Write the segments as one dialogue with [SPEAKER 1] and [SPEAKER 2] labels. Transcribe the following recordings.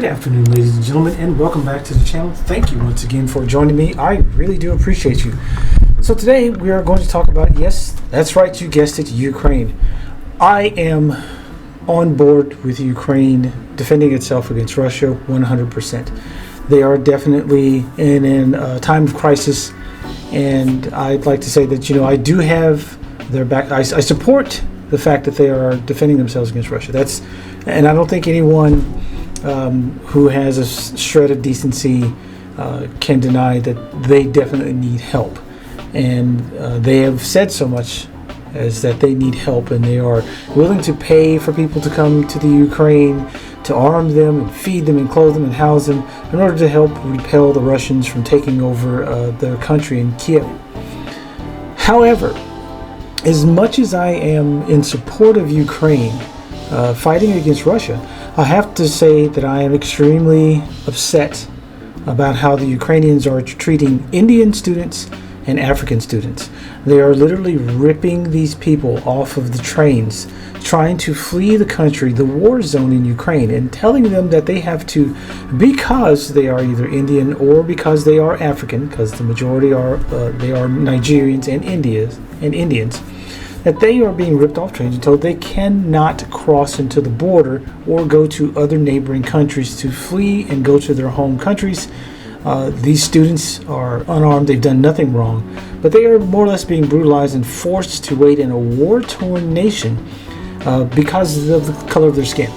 [SPEAKER 1] Good afternoon, ladies and gentlemen, and welcome back to the channel. Thank you once again for joining me. I really do appreciate you. So today we are going to talk about, yes, that's right, you guessed it, Ukraine. I am on board with Ukraine defending itself against Russia 100%. They are definitely in a time of crisis, and I'd like to say that, I do have their back. I support the fact that they are defending themselves against Russia. And I don't think anyone who has a shred of decency can deny that they definitely need help. And they have said so much as that they need help, and they are willing to pay for people to come to the Ukraine to arm them and feed them and clothe them and house them in order to help repel the Russians from taking over their country in Kiev. However, as much as I am in support of Ukraine fighting against Russia, I have to say that I am extremely upset about how the Ukrainians are treating Indian students and African students. They are literally ripping these people off of the trains, trying to flee the country, the war zone in Ukraine, and telling them that they have to, because they are either Indian or because they are African, because the majority are Nigerians and Indians, that they are being ripped off trains and told they cannot cross into the border or go to other neighboring countries to flee and go to their home countries. These students are unarmed, they've done nothing wrong, but they are more or less being brutalized and forced to wait in a war-torn nation because of the color of their skin.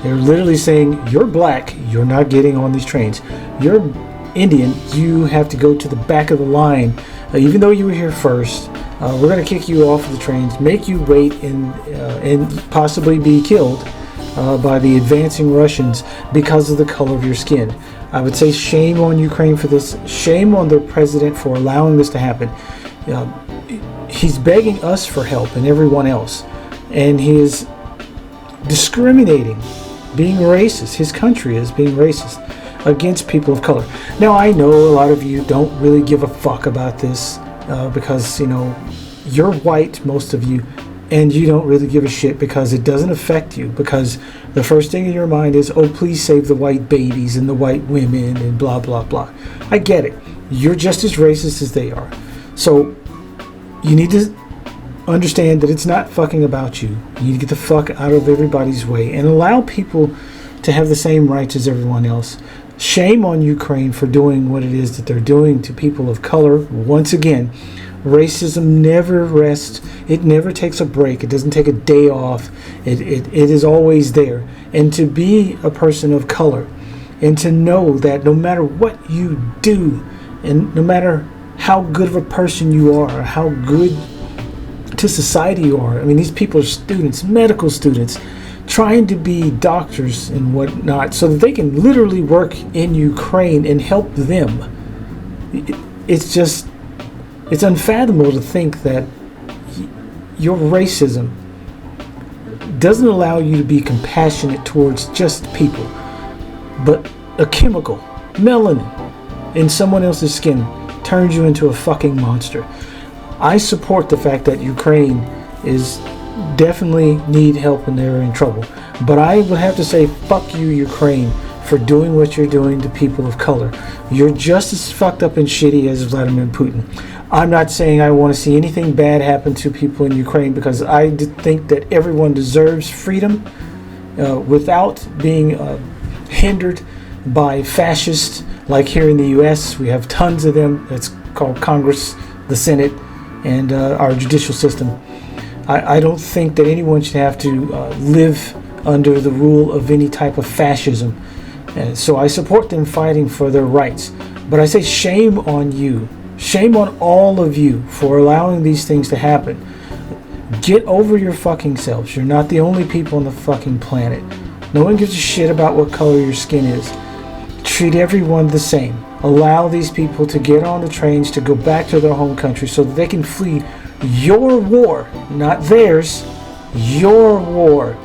[SPEAKER 1] They're literally saying, you're black, you're not getting on these trains. You're Indian, you have to go to the back of the line, even though you were here first. We're going to kick you off of the trains, make you wait, and possibly be killed by the advancing Russians because of the color of your skin. I would say shame on Ukraine for this. Shame on their president for allowing this to happen. He's begging us for help and everyone else. And he is discriminating, being racist. His country is being racist against people of color. Now, I know a lot of you don't really give a fuck about this because, you're white, most of you, and you don't really give a shit because it doesn't affect you, because the first thing in your mind is, oh, please save the white babies and the white women and blah, blah, blah. I get it. You're just as racist as they are. So you need to understand that it's not fucking about you. You need to get the fuck out of everybody's way and allow people to have the same rights as everyone else. Shame on Ukraine for doing what it is that they're doing to people of color. Once again, racism never rests. It never takes a break. It doesn't take a day off. It is always there. And to be a person of color and to know that no matter what you do and no matter how good of a person you are or how good to society you are. I mean, these people are students, medical students, trying to be doctors and whatnot so that they can literally work in Ukraine and help them. It's unfathomable to think that your racism doesn't allow you to be compassionate towards just people, but a chemical, melanin, in someone else's skin turns you into a fucking monster. I support the fact that Ukraine is definitely need help and they're in trouble, but I would have to say fuck you, Ukraine, for doing what you're doing to people of color. You're just as fucked up and shitty as Vladimir Putin. I'm not saying I want to see anything bad happen to people in Ukraine, because I think that everyone deserves freedom without being hindered by fascists like here in the US. We have tons of them. It's called Congress, the Senate, and our judicial system. I don't think that anyone should have to live under the rule of any type of fascism. So I support them fighting for their rights. But I say shame on you. Shame on all of you for allowing these things to happen. Get over your fucking selves. You're not the only people on the fucking planet. No one gives a shit about what color your skin is. Treat everyone the same. Allow these people to get on the trains to go back to their home country so that they can flee your war, not theirs. Your war.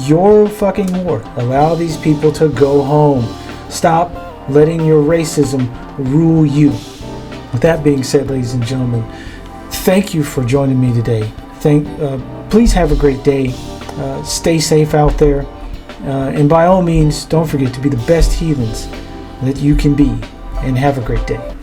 [SPEAKER 1] Your fucking war. Allow these people to go home. Stop letting your racism rule you. With that being said, ladies and gentlemen, thank you for joining me today. Please have a great day. Stay safe out there. And by all means, don't forget to be the best heathens that you can be, and have a great day.